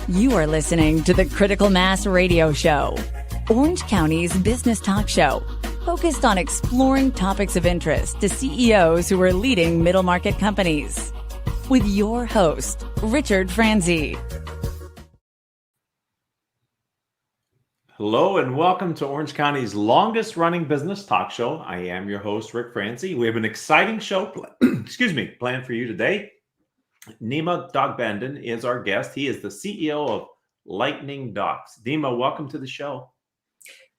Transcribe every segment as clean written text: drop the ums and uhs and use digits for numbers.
You are listening to the Critical Mass Radio Show, Orange County's business talk show, focused on exploring topics of interest to CEOs who are leading middle market companies. With your host, Richard Franzi. Hello and welcome to Orange County's longest running business talk show. I am your host, Rick Franzi. We have an exciting show planned for you today. Nema Daghbandan is our guest. He is the CEO of Lightning Docs. Nema, welcome to the show.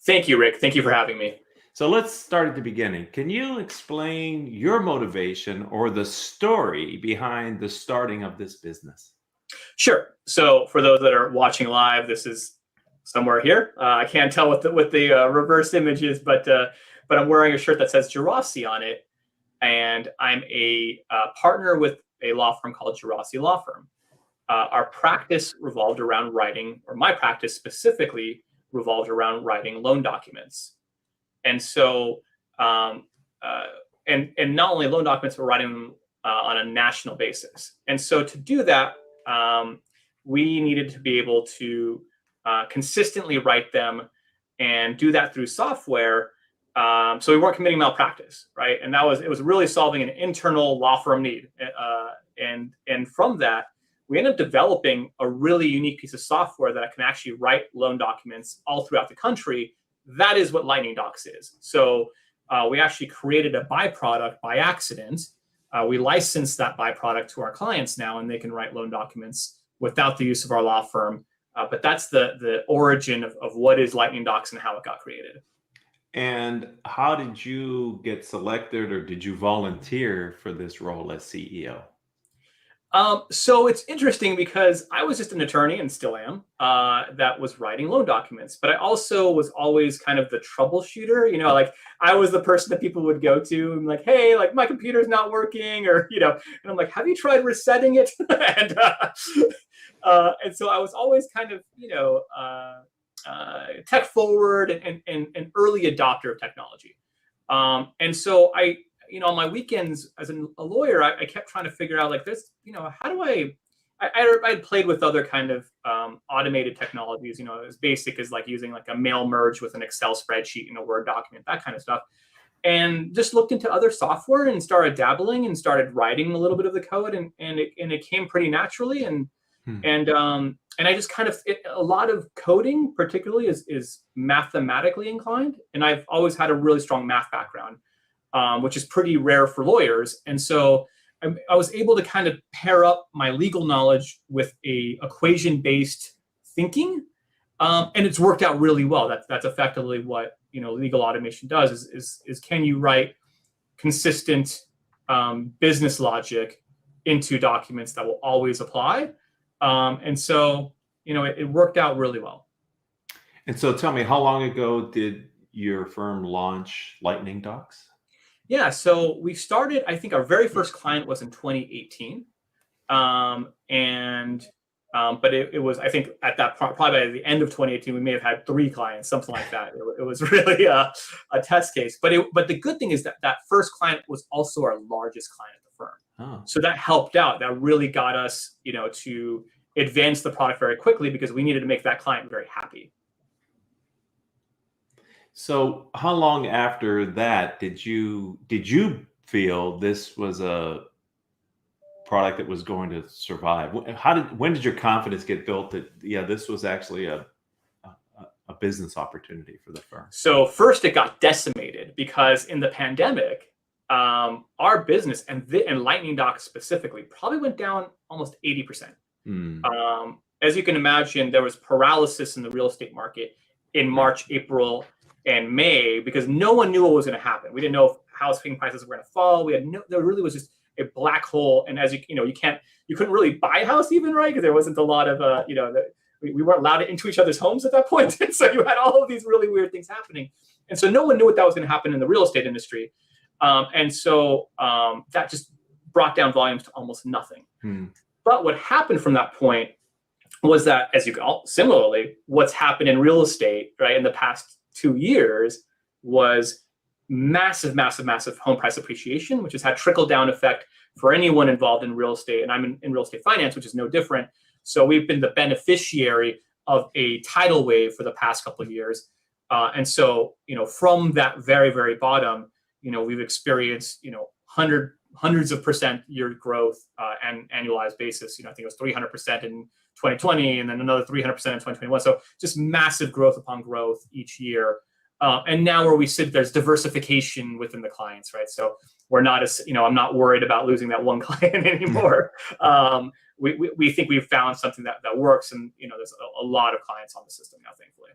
Thank you, Rick. Thank you for having me. So let's start at the beginning. Can you explain your motivation or the story behind the starting of this business? Sure. So for those that are watching live, this is somewhere here. I can't tell what the reverse image is, but I'm wearing a shirt that says Geraci on it, and I'm a partner with a law firm called Geraci Law Firm. Our practice revolved around writing, or my practice specifically revolved around writing loan documents. And so, and not only loan documents, but writing them on a national basis. And so to do that, we needed to be able to consistently write them and do that through software. So we weren't committing malpractice, right? And it was really solving an internal law firm need. And from that, we ended up developing a really unique piece of software that can actually write loan documents all throughout the country. That is what Lightning Docs is. So we actually created a byproduct by accident. We licensed that byproduct to our clients now, and they can write loan documents without the use of our law firm. But that's the origin of what is Lightning Docs and how it got created. And how did you get selected, or did you volunteer for this role as CEO? So it's interesting because I was just an attorney, and still am, that was writing loan documents. But I also was always kind of the troubleshooter. Like I was the person that people would go to and like, hey, like my computer's not working, or and I'm like, have you tried resetting it? And so I was always kind of tech forward and an early adopter of technology. And so on my weekends as a lawyer, I kept trying to figure out like this, how do I had played with other kind of automated technologies, as basic as like using like a mail merge with an Excel spreadsheet in a Word document, that kind of stuff. And just looked into other software and started dabbling and started writing a little bit of the code, and it came pretty naturally. And I just kind of, a lot of coding particularly is mathematically inclined. And I've always had a really strong math background, which is pretty rare for lawyers. And so I was able to kind of pair up my legal knowledge with a equation-based thinking. And it's worked out really well. That's effectively what, legal automation does is can you write consistent business logic into documents that will always apply? And so, it worked out really well. And so tell me, how long ago did your firm launch Lightning Docs? Yeah, so we started, I think our very first client was in 2018. But it was, I think at that probably by the end of 2018, we may have had 3 clients, something like that. It was really a test case. But the good thing is that first client was also our largest client at the firm. Oh. So that helped out. That really got us, to advance the product very quickly because we needed to make that client very happy. So how long after that did you feel this was a product that was going to survive? When did your confidence get built that this was actually a business opportunity for the firm? So first it got decimated because in the pandemic, our business and Lightning Docs specifically probably went down almost 80%. As you can imagine, there was paralysis in the real estate market in March, April, and May because no one knew what was going to happen. We didn't know if housing prices were going to fall. There really was just a black hole. And as you couldn't really buy a house even, right? Because there wasn't a lot of, we weren't allowed into each other's homes at that point. And so you had all of these really weird things happening. And so no one knew what that was going to happen in the real estate industry. And so that just brought down volumes to almost nothing. But what happened from that point was that, as you can similarly, what's happened in real estate, right, in the past 2 years was massive home price appreciation, which has had trickle down effect for anyone involved in real estate. And I'm in real estate finance, which is no different. So we've been the beneficiary of a tidal wave for the past couple of years. And so, from that very, very bottom, we've experienced, hundreds of percent year growth and annualized basis. I think it was 300% in 2020 and then another 300% in 2021. So just massive growth upon growth each year. And now where we sit, there's diversification within the clients, right? So we're not as, I'm not worried about losing that one client anymore. We think we've found something that works, and there's a lot of clients on the system now, thankfully.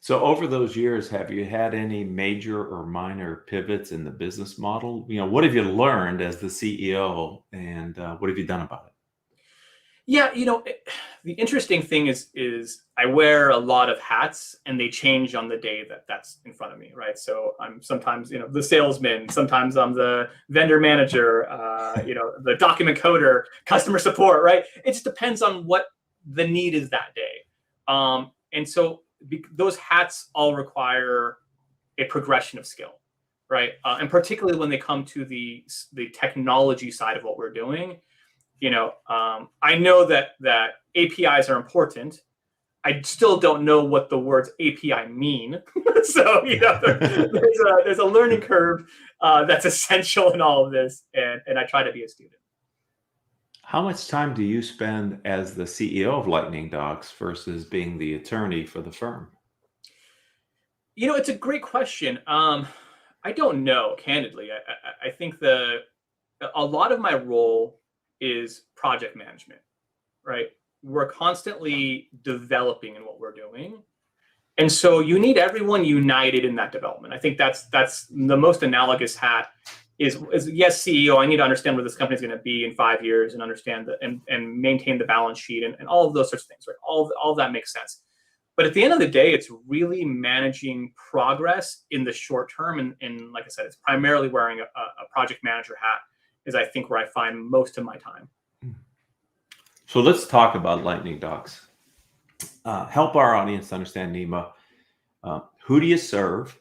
So over those years, have you had any major or minor pivots in the business model? What have you learned as the CEO, and what have you done about it? Yeah, the interesting thing is I wear a lot of hats, and they change on the day that's in front of me, right? So I'm sometimes, the salesman, sometimes I'm the vendor manager, the document coder, customer support, right? It just depends on what the need is that day. And so those hats all require a progression of skill, right? And particularly when they come to the technology side of what we're doing. I know that APIs are important. I still don't know what the words API mean. So, there's a learning curve that's essential in all of this, and I try to be a student. How much time do you spend as the CEO of Lightning Docs versus being the attorney for the firm? It's a great question. I don't know, candidly. I think a lot of my role is project management, right? We're constantly developing in what we're doing. And so you need everyone united in that development. I think that's the most analogous hat is yes, CEO, I need to understand where this company is going to be in 5 years and understand and maintain the balance sheet and all of those sorts of things, right? All of that makes sense. But at the end of the day, it's really managing progress in the short term. And like I said, it's primarily wearing a project manager hat is I think where I find most of my time. So let's talk about Lightning Docs. Help our audience understand, Nema. Who do you serve?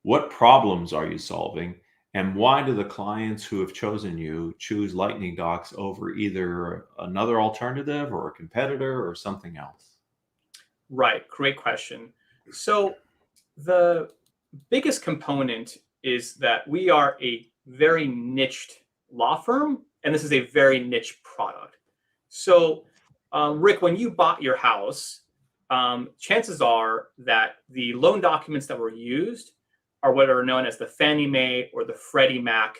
What problems are you solving? And why do the clients who have chosen you choose Lightning Docs over either another alternative or a competitor or something else? Right. Great question. So the biggest component is that we are a very niched law firm, and this is a very niche product. So, Rick, when you bought your house, chances are that the loan documents that were used are what are known as the Fannie Mae or the Freddie Mac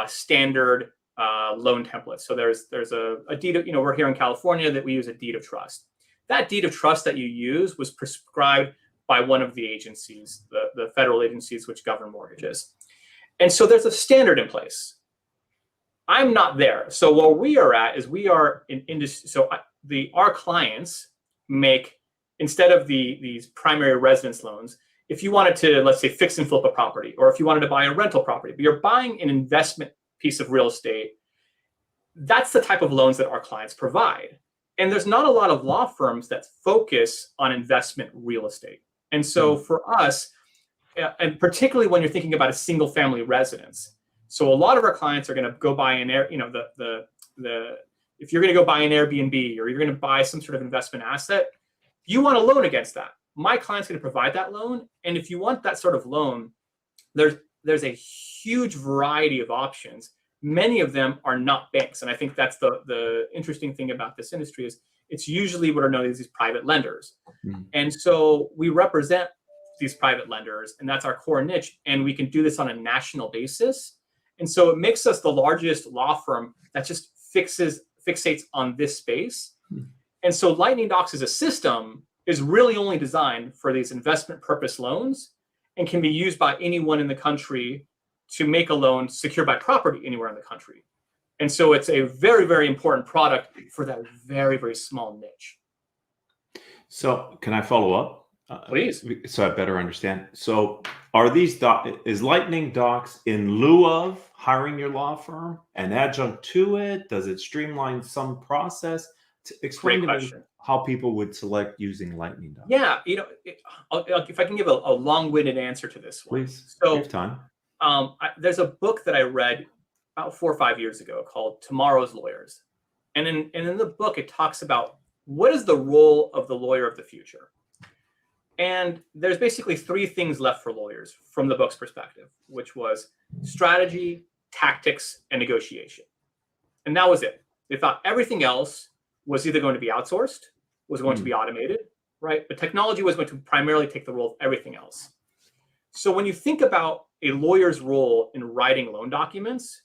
standard loan templates. So there's a deed of, we're here in California that we use a deed of trust. That deed of trust that you use was prescribed by one of the agencies, the federal agencies which govern mortgages. And so there's a standard in place. I'm not there. So where we are at is we are in industry. So our clients make, instead of these primary residence loans, if you wanted to, let's say, fix and flip a property, or if you wanted to buy a rental property, but you're buying an investment piece of real estate, that's the type of loans that our clients provide. And there's not a lot of law firms that focus on investment real estate. And so for us, and particularly when you're thinking about a single family residence, so a lot of our clients are going to go buy if you're going to go buy an Airbnb or you're going to buy some sort of investment asset, you want a loan against that. My client's going to provide that loan. And if you want that sort of loan, there's a huge variety of options. Many of them are not banks. And I think that's the interesting thing about this industry is it's usually what are known as these private lenders. Mm-hmm. And so we represent these private lenders, and that's our core niche. And we can do this on a national basis. And so it makes us the largest law firm that just fixates on this space. Mm-hmm. And so Lightning Docs as a system is really only designed for these investment purpose loans and can be used by anyone in the country to make a loan secured by property anywhere in the country. And so it's a very, very important product for that very, very small niche. So can I follow up? Please. So I better understand. So is Lightning Docs in lieu of hiring your law firm, an adjunct to it? Does it streamline some process? Explain to me how people would select using Lightning Docs. Yeah, if I can give a long-winded answer to this one. Please, so, give time. There's a book that I read about 4 or 5 years ago called Tomorrow's Lawyers. And in the book, it talks about what is the role of the lawyer of the future? And there's basically three things left for lawyers from the book's perspective, which was strategy, tactics, and negotiation. And that was it. They thought everything else was either going to be outsourced, was going to be automated, right? But technology was going to primarily take the role of everything else. So when you think about a lawyer's role in writing loan documents,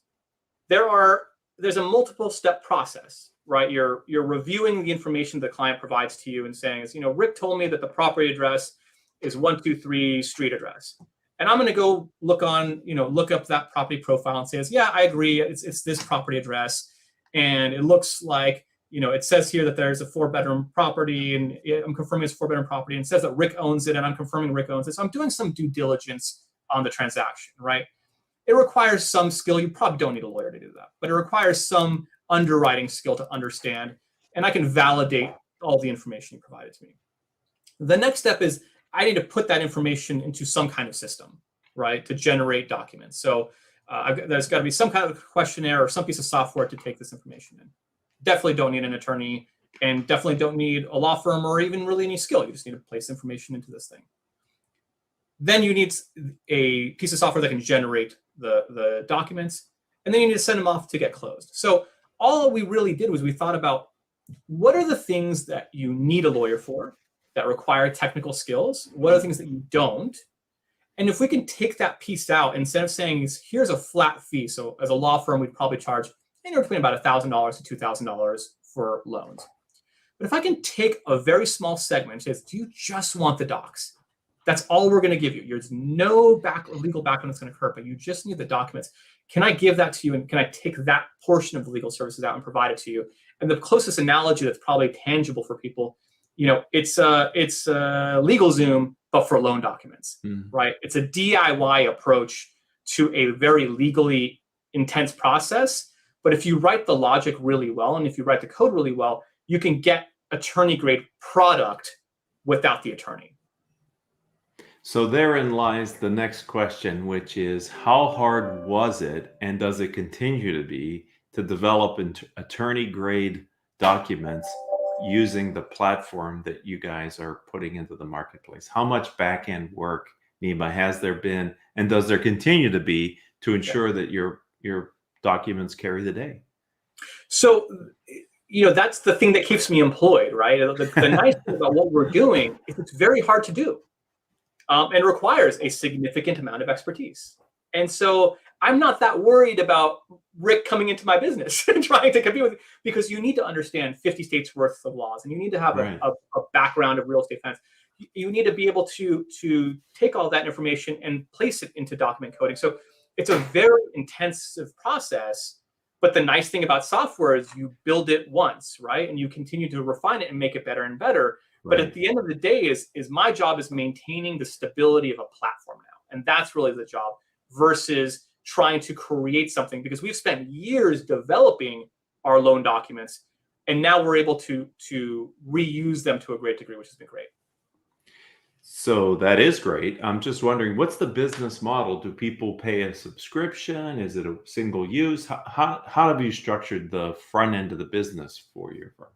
there's a multiple step process, right? You're reviewing the information the client provides to you and saying, Rick told me that the property address is 123 street address. And I'm going to go look up that property profile and says, yeah, I agree. It's this property address. And it looks like, it says here that there's a 4-bedroom property, and I'm confirming it's a 4-bedroom property, and it says that Rick owns it, and I'm confirming Rick owns it. So I'm doing some due diligence on the transaction, right? It requires some skill. You probably don't need a lawyer to do that, but it requires some underwriting skill to understand, and I can validate all the information you provided to me. The next step is I need to put that information into some kind of system, right, to generate documents. So there's got to be some kind of questionnaire or some piece of software to take this information in. Definitely don't need an attorney, and definitely don't need a law firm or even really any skill. You just need to place information into this thing. Then you need a piece of software that can generate the documents, and then you need to send them off to get closed. So all we really did was we thought about what are the things that you need a lawyer for that require technical skills? What are the things that you don't? And if we can take that piece out, instead of saying, here's a flat fee. So as a law firm, we'd probably charge anywhere between about $1,000 to $2,000 for loans. But if I can take a very small segment, do you just want the docs? That's all we're going to give you. There's no legal background that's going to occur, but you just need the documents. Can I give that to you? And can I take that portion of the legal services out and provide it to you? And the closest analogy that's probably tangible for people, it's a LegalZoom, but for loan documents, right? It's a DIY approach to a very legally intense process. But if you write the logic really well, and if you write the code really well, you can get attorney-grade product without the attorney. So therein lies the next question, which is how hard was it, and does it continue to be, to develop attorney-grade documents using the platform that you guys are putting into the marketplace? How much back-end work, Nema, has there been, and does there continue to be, to ensure that your documents carry the day? So, that's the thing that keeps me employed, right? The nice thing about what we're doing is it's very hard to do, and requires a significant amount of expertise. And so I'm not that worried about Rick coming into my business and trying to compete with me, because you need to understand 50 states worth of laws, and you need to have a background of real estate finance. You need to be able to take all that information and place it into document coding. So it's a very intensive process, but the nice thing about software is you build it once, right? And you continue to refine it and make it better and better. Right. But at the end of the day is my job is maintaining the stability of a platform now. And that's really the job, versus trying to create something, because we've spent years developing our loan documents, and now we're able to reuse them to a great degree, which has been great. So that is great. I'm just wondering, what's the business model? Do people pay a subscription? Is it a single use? How have you structured the front end of the business for your firm?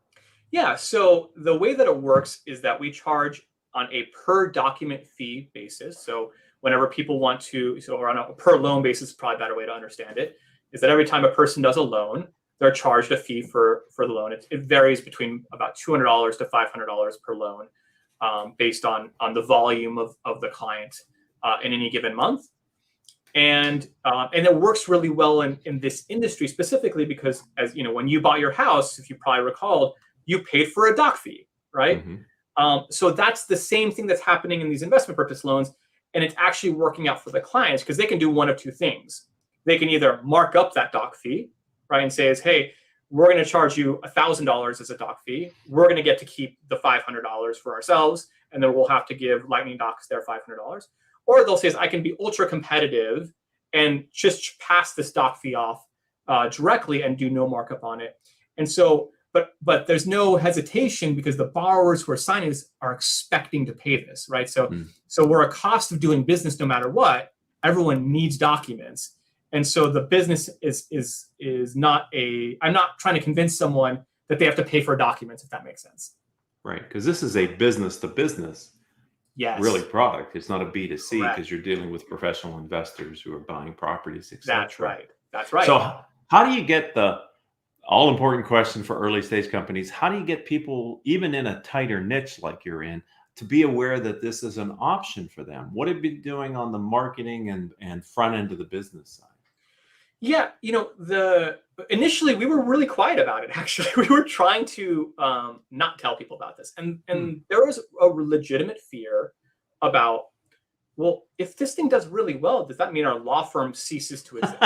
Yeah, so the way that it works is that we charge on a per document fee basis. So whenever people want to, or on a per loan basis, is probably a better way to understand it, is that every time a person does a loan, they're charged a fee for the loan. It varies between about $200 to $500 per loan. Based on the volume of the client in any given month. And it works really well in this industry specifically because, as you know, when you bought your house, if you probably recalled, you paid for a doc fee, right? Mm-hmm. So that's the same thing that's happening in these investment purpose loans. And it's actually working out for the clients because they can do one of two things. They can either mark up that doc fee, right, and say, hey, we're going to charge you $1,000 as a doc fee. We're going to get to keep the $500 for ourselves, and then we'll have to give Lightning Docs their $500. Or they'll say, I can be ultra competitive and just pass this doc fee off directly and do no markup on it. And so, but there's no hesitation because the borrowers who are signing this are expecting to pay this, right? So, so we're a cost of doing business no matter what. Everyone needs documents. And so the business is not I'm not trying to convince someone that they have to pay for documents, if that makes sense. Right. Because this is a business to business Yes. really product. It's not a B2C Correct. because you're dealing with professional investors who are buying properties, etc. That's right. That's right. So how do you get the all important question for early stage companies? How do you get people, even in a tighter niche like you're in, to be aware that this is an option for them? What have you been doing on the marketing and front end of the business side? Yeah, initially we were really quiet about it. Actually, we were trying to not tell people about this, and there was a legitimate fear about, well, if this thing does really well, does that mean our law firm ceases to exist?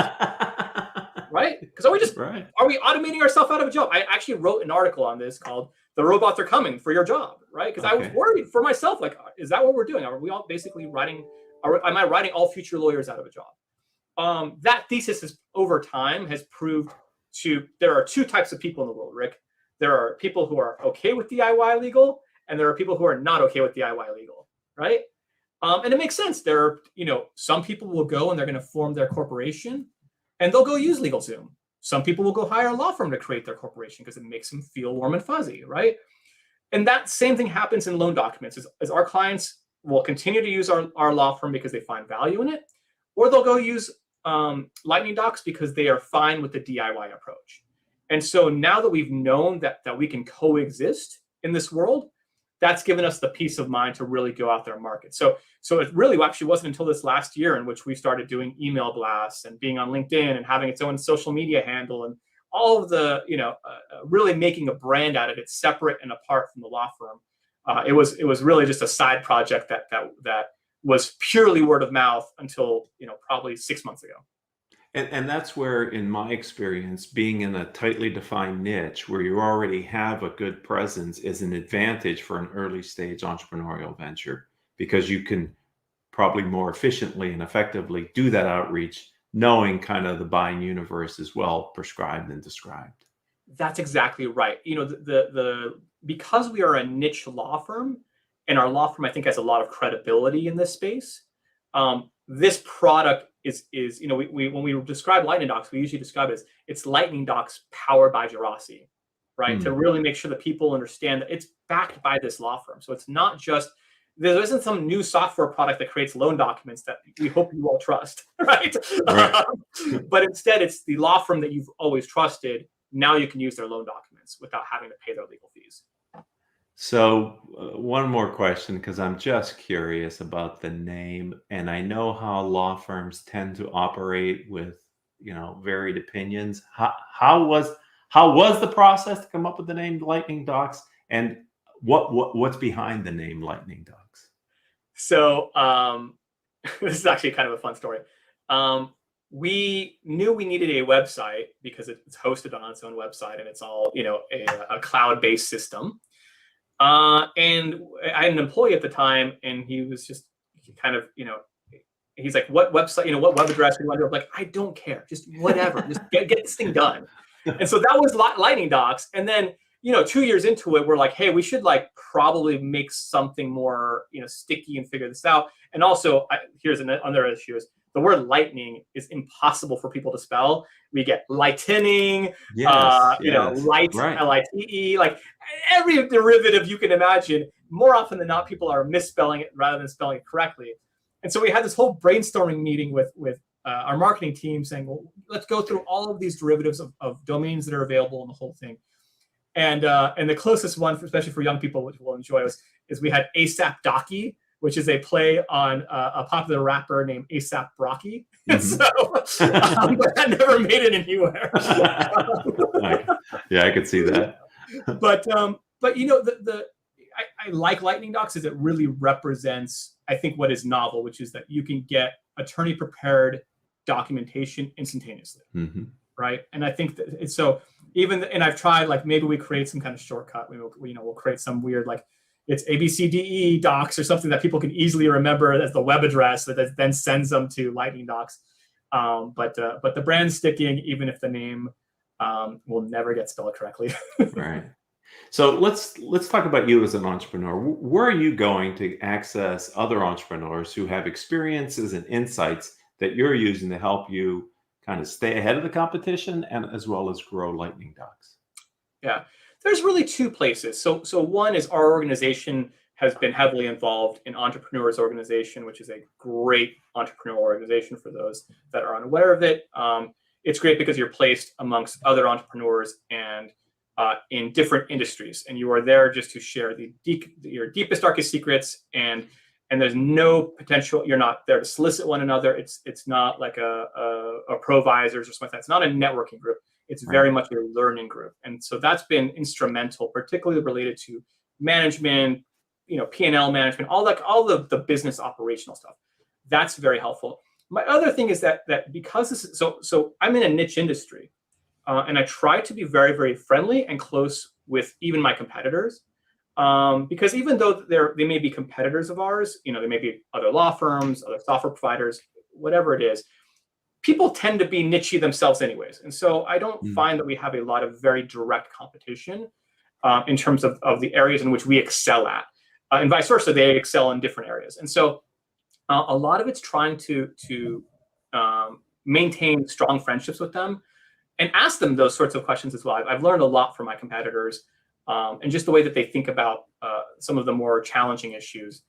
Right? Because are we automating ourselves out of a job? I actually wrote an article on this called "The Robots Are Coming for Your Job," right? Because I was worried for myself, like, is that what we're doing? Are we all basically am I writing all future lawyers out of a job? That thesis over time has proved there are two types of people in the world, Rick. There are people who are okay with DIY legal, and there are people who are not okay with DIY legal, right? And it makes sense. There are, some people will go and they're going to form their corporation and they'll go use LegalZoom. Some people will go hire a law firm to create their corporation because it makes them feel warm and fuzzy, right? And that same thing happens in loan documents as our clients will continue to use our law firm because they find value in it, or they'll go use Lightning Docs because they are fine with the DIY approach. And so now that we've known that we can coexist in this world, that's given us the peace of mind to really go out there and market. So it really actually wasn't until this last year in which we started doing email blasts and being on LinkedIn and having its own social media handle and all of the, really making a brand out of it, separate and apart from the law firm. It was really just a side project that was purely word of mouth until, probably 6 months ago. And that's where, in my experience, being in a tightly defined niche where you already have a good presence is an advantage for an early stage entrepreneurial venture, because you can probably more efficiently and effectively do that outreach, knowing kind of the buying universe is well prescribed and described. That's exactly right. Because we are a niche law firm, and our law firm, I think, has a lot of credibility in this space. This product is when we describe Lightning Docs, we usually describe it as it's Lightning Docs powered by Geraci, right? To really make sure that people understand that it's backed by this law firm. So it's not just, there isn't some new software product that creates loan documents that we hope you all trust, right? But instead, it's the law firm that you've always trusted. Now you can use their loan documents without having to pay their legal fees. So one more question, because I'm just curious about the name, and I know how law firms tend to operate with, varied opinions. How was the process to come up with the name Lightning Docs, and what's behind the name Lightning Docs? So this is actually kind of a fun story. We knew we needed a website because it's hosted on its own website, and it's all a cloud-based system. And I had an employee at the time, and he was just kind of, he's like, what website, what web address do you want to do? I'm like, I don't care. Just whatever. Just get this thing done. And so that was Lightning Docs. And then, 2 years into it, we're like, hey, we should probably make something more, sticky and figure this out. And also, here's another issue is the word lightning is impossible for people to spell. We get lightening, light, right. L-I-T-E, every derivative you can imagine. More often than not, people are misspelling it rather than spelling it correctly. And so we had this whole brainstorming meeting with our marketing team saying, well, let's go through all of these derivatives of domains that are available in the whole thing. And the closest one, especially for young people, which we'll enjoy, is we had ASAP Docky, which is a play on a popular rapper named A$AP Rocky. Mm-hmm. So but that never made it anywhere. Yeah, I could see that. But I like Lightning Docs is it really represents, I think, what is novel, which is that you can get attorney prepared documentation instantaneously, right? And I think that it's so and I've tried maybe we create some kind of shortcut. We'll create some weird it's ABCDE docs or something that people can easily remember as the web address that then sends them to Lightning Docs. But the brand's sticking, even if the name will never get spelled correctly. Right. So let's talk about you as an entrepreneur. Where are you going to access other entrepreneurs who have experiences and insights that you're using to help you kind of stay ahead of the competition and as well as grow Lightning Docs? Yeah. There's really two places. So one is our organization has been heavily involved in Entrepreneurs Organization, which is a great entrepreneurial organization for those that are unaware of it. It's great because you're placed amongst other entrepreneurs and in different industries, and you are there just to share your deepest, darkest secrets, and there's no potential. You're not there to solicit one another. It's not like a provisors or something like that. It's not a networking group. It's very much a learning group, and so that's been instrumental, particularly related to management, P&L management, all the business operational stuff. That's very helpful. My other thing is that because this is so I'm in a niche industry, and I try to be very, very friendly and close with even my competitors, because even though they may be competitors of ours, they may be other law firms, other software providers, whatever it is. People tend to be niche themselves anyways. And so I don't find that we have a lot of very direct competition in terms of the areas in which we excel at. And vice versa, they excel in different areas. And so a lot of it's trying to maintain strong friendships with them and ask them those sorts of questions as well. I've learned a lot from my competitors and just the way that they think about some of the more challenging issues.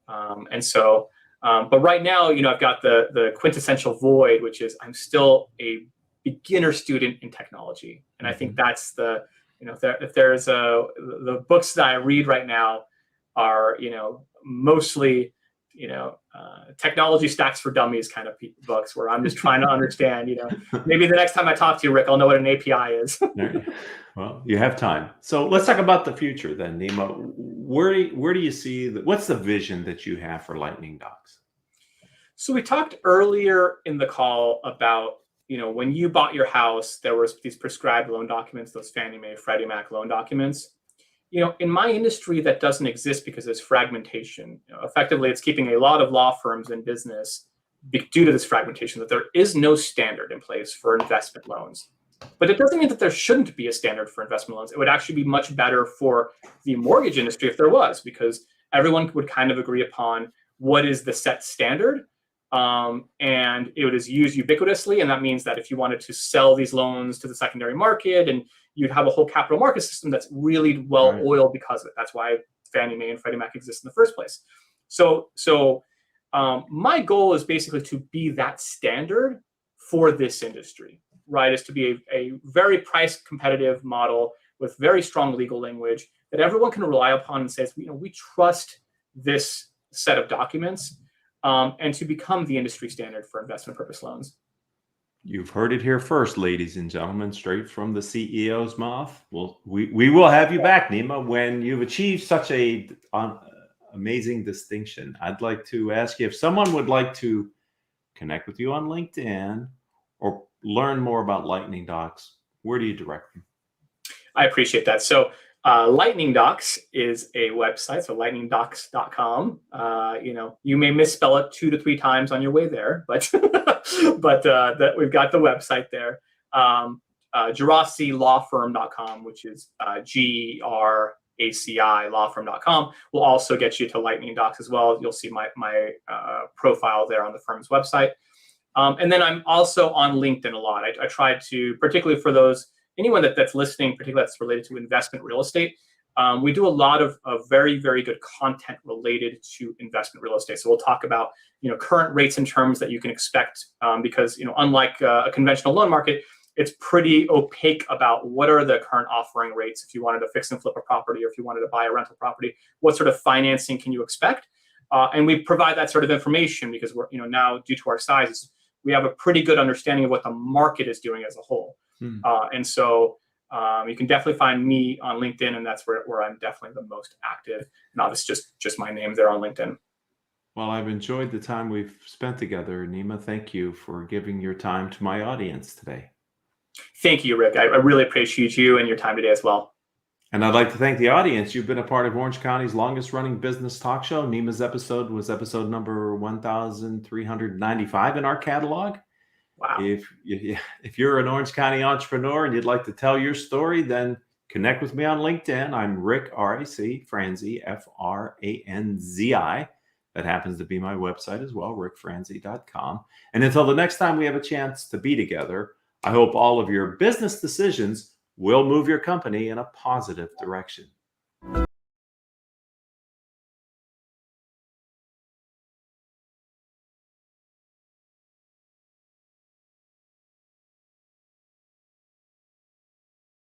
But right now, I've got the quintessential void, which is I'm still a beginner student in technology. And I think that's if there's the books that I read right now are, mostly, technology stacks for dummies kind of books where I'm just trying to understand, maybe the next time I talk to you, Rick, I'll know what an API is. Well, you have time. So let's talk about the future then, Nema. Where do you see what's the vision that you have for Lightning Docs? So we talked earlier in the call about, when you bought your house, there was these prescribed loan documents, those Fannie Mae, Freddie Mac loan documents. In my industry, that doesn't exist because there's fragmentation. Effectively, it's keeping a lot of law firms in business due to this fragmentation, that there is no standard in place for investment loans. But it doesn't mean that there shouldn't be a standard for investment loans. It would actually be much better for the mortgage industry if there was, because everyone would kind of agree upon what is the set standard. And it is used ubiquitously. And that means that if you wanted to sell these loans to the secondary market, and you'd have a whole capital market system that's really well oiled because of it. That's why Fannie Mae and Freddie Mac exist in the first place. So my goal is basically to be that standard for this industry, right? Is to be a very price competitive model with very strong legal language that everyone can rely upon and says, we trust this set of documents, and to become the industry standard for investment purpose loans. You've heard it here first, ladies and gentlemen, straight from the CEO's mouth. Well, we will have you back, Nema, when you've achieved such a amazing distinction. I'd like to ask you if someone would like to connect with you on LinkedIn or learn more about Lightning Docs, where do you direct them? I appreciate that. So Lightning Docs is a website, so lightningdocs.com. You may misspell it 2 to 3 times on your way there, but that we've got the website there. Geraci lawfirm.com, which is GERACI lawfirm.com, will also get you to Lightning Docs as well. You'll see my profile there on the firm's website. And then I'm also on LinkedIn a lot. I try to, particularly for anyone that's listening, particularly that's related to investment real estate, we do a lot of very, very good content related to investment real estate. So we'll talk about current rates and terms that you can expect, because unlike a conventional loan market, it's pretty opaque about what are the current offering rates if you wanted to fix and flip a property, or if you wanted to buy a rental property, what sort of financing can you expect? And we provide that sort of information because we're now, due to our size, we have a pretty good understanding of what the market is doing as a whole. And so you can definitely find me on LinkedIn, and that's where I'm definitely the most active. And obviously just my name there on LinkedIn. Well, I've enjoyed the time we've spent together, Nema. Thank you for giving your time to my audience today. Thank you, Rick. I really appreciate you and your time today as well. And I'd like to thank the audience. You've been a part of Orange County's longest running business talk show. Nema's episode was episode number 1,395 in our catalog. Wow. If you're an Orange County entrepreneur and you'd like to tell your story, then connect with me on LinkedIn. I'm Rick, R-A-C, Franzi, F-R-A-N-Z-I. That happens to be my website as well, rickfranzi.com. And until the next time we have a chance to be together, I hope all of your business decisions will move your company in a positive direction.